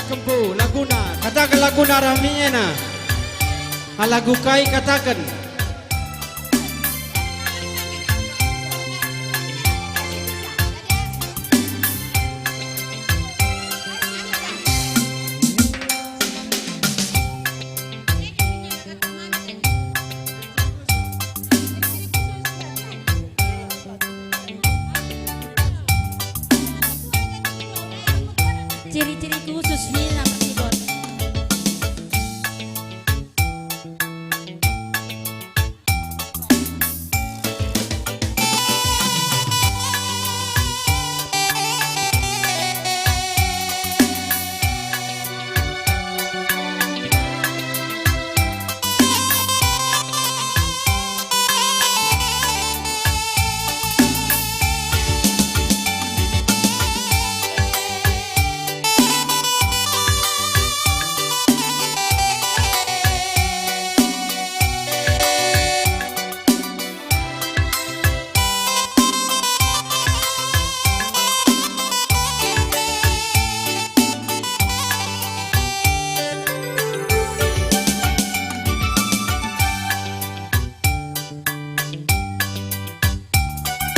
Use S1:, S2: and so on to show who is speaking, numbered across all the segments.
S1: kempu laguna katakan laguna ramiena lagu kai katakan
S2: ciri-ciri khusus Vina Persibon.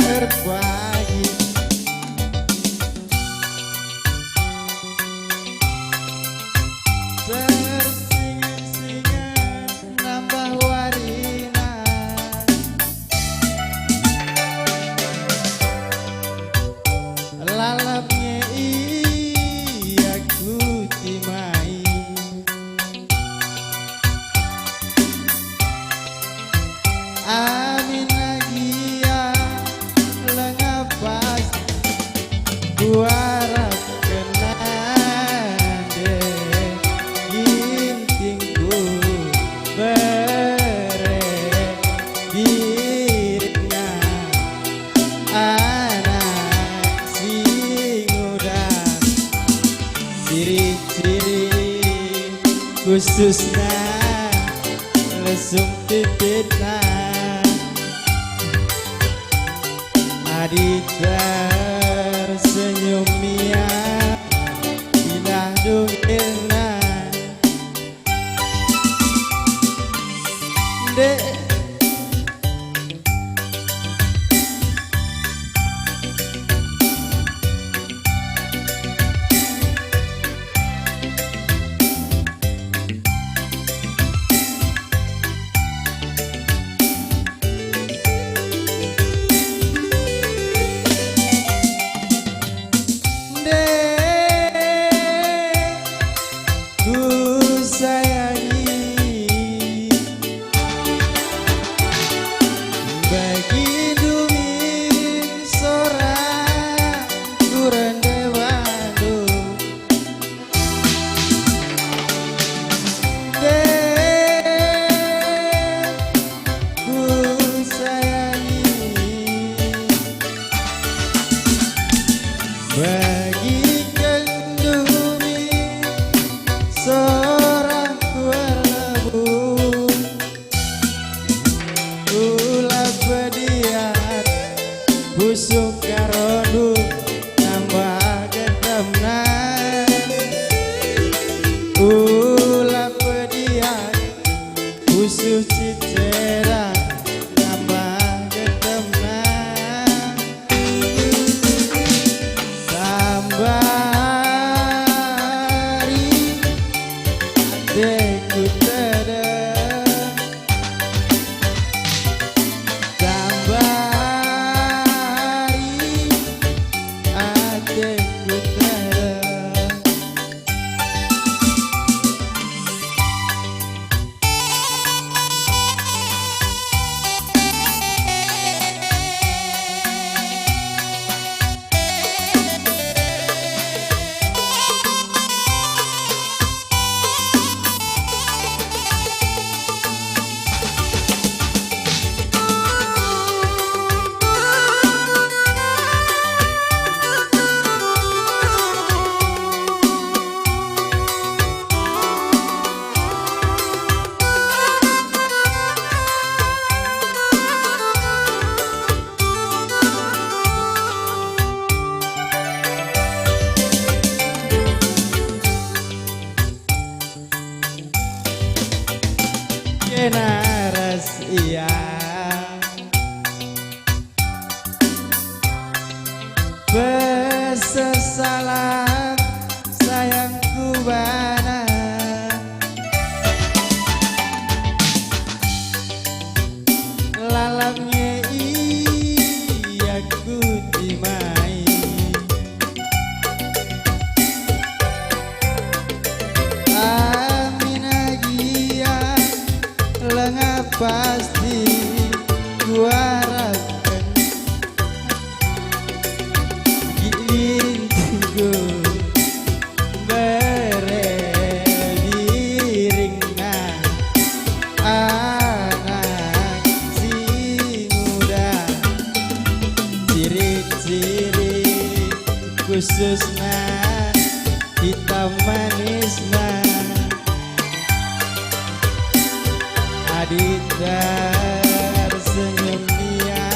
S3: Berbagi bersingan-singan nambah warina lalapnya iya ku timai amin lagi ya lengapas kuarap kenade intingku bere dirina anak sing udah ciri-ciri khususnya lesung pipitna Adita tersenyum mia indah dungilna dek bagikan dumi seorang kualabu ulah pediat busuk karodu nambah gedemna ulah pediat busuk cicera nambah gedemna Deku tada gambari iya Bersesalan sayangku bana Lalamnya iya ku dimai Amin agia lengah pasti ku harapkan Gilintiku berediringna anak si muda ciri-ciri khususna hitam manisna Adita tersenyum dia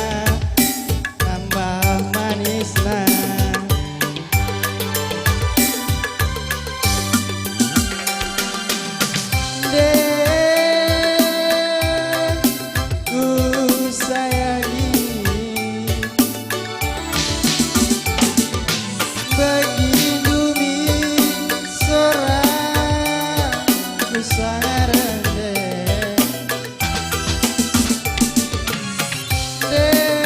S3: tambah manisna Dek ku sayangi Begindumi seorang ku sangat rendek Dek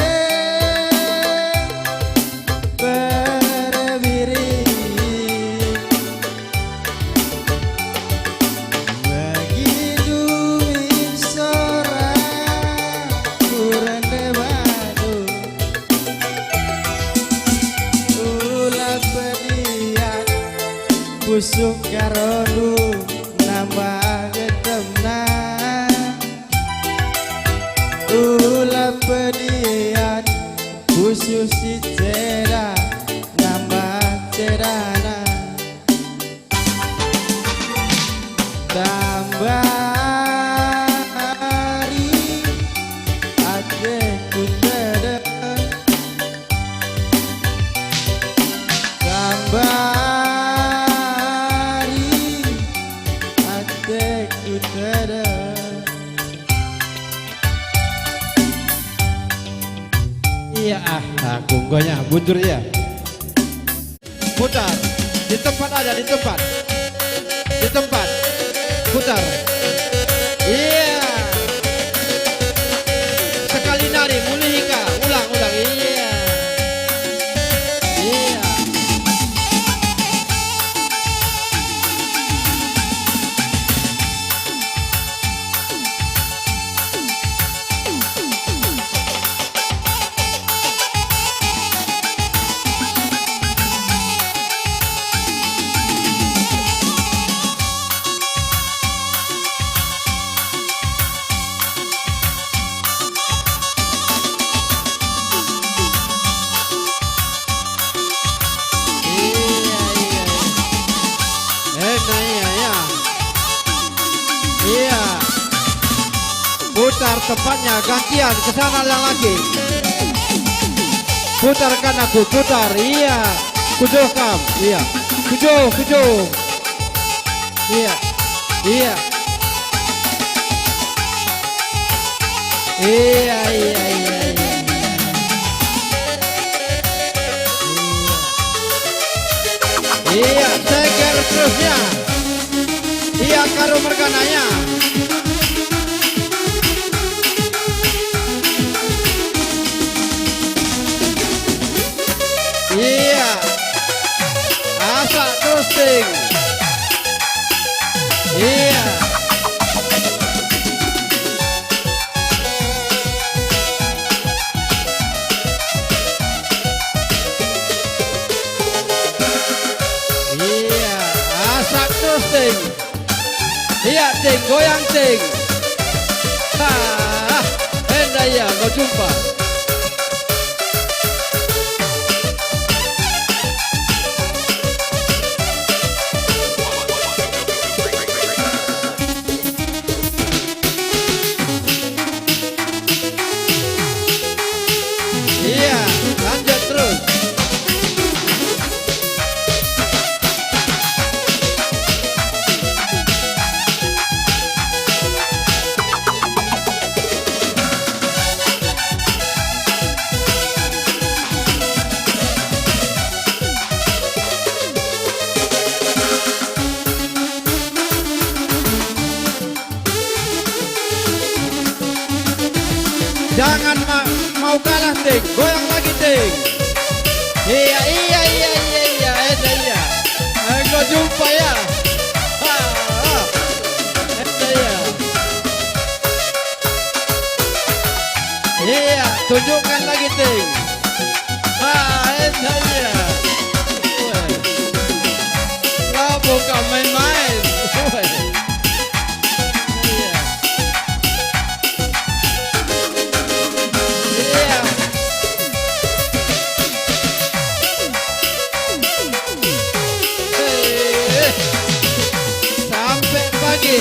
S3: berbiri Begindumi seorang ku rendek badu Ulah pediat busuk karonu nambah getemna Ulah pediat busuk si cera nambah cerana Tambah hari adekku tedek Gambari adekku tedek
S1: Iya aku gonya bundur ya. Putar di tempat aja di tempat putar. Iya sekali nari mulihika ulang iya iya Iya, putar tepatnya gantian ke sana yang lagi. Putarkan aku, putar, iya. Kujuh kam, iya. Kujuh. Iya. Iya. Iya, ceker terusnya. Iya, karo mergananya. Iya, asak toasting. Iya. Iya, asak toasting. Iya, ting, goyang ting. Endah ya, mau jumpa. Iya, lanjut terus. Ting, goyang lagi Ting. Iya, iya, iya, iya, iya, iya. Kau jumpa ya. Iya. Iya, tunjukkan lagi Ting. Iya. Kau bukan main-main. Iya. Iya. Sampai pagi.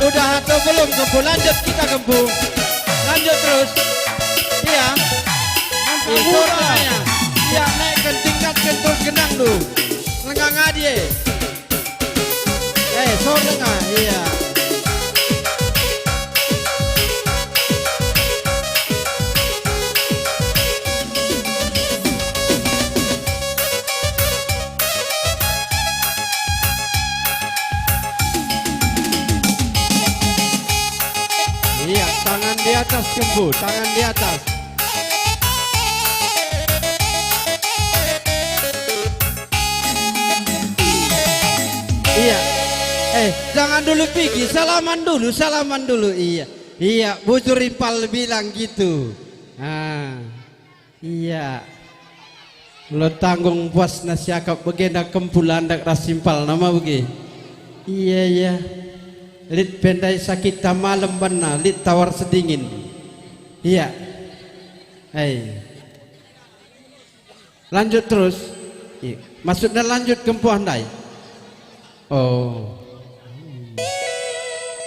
S1: Udah atau belum Kempu? Lanjut kita Kempu. Lanjut terus. Iya. Suaranya. Iya, naikkan tingkatkan terus genang lu. Lengang aja. Suara nggak? Iya. Iya, tangan di atas Kempu, tangan di atas. Iya. Jangan dulu pergi, salaman dulu. Iya. Iya, Bu Suripal bilang gitu. Iya. Lo tanggung puas nasiakap begenda Kempu landak rasimpal nama begi. Iya. Lit pendai sakit malam benar, lit tawar sedingin. Iya. Lanjut terus. Iya. Maksudnya lanjut Kempu andai. Oh.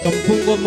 S1: Kempung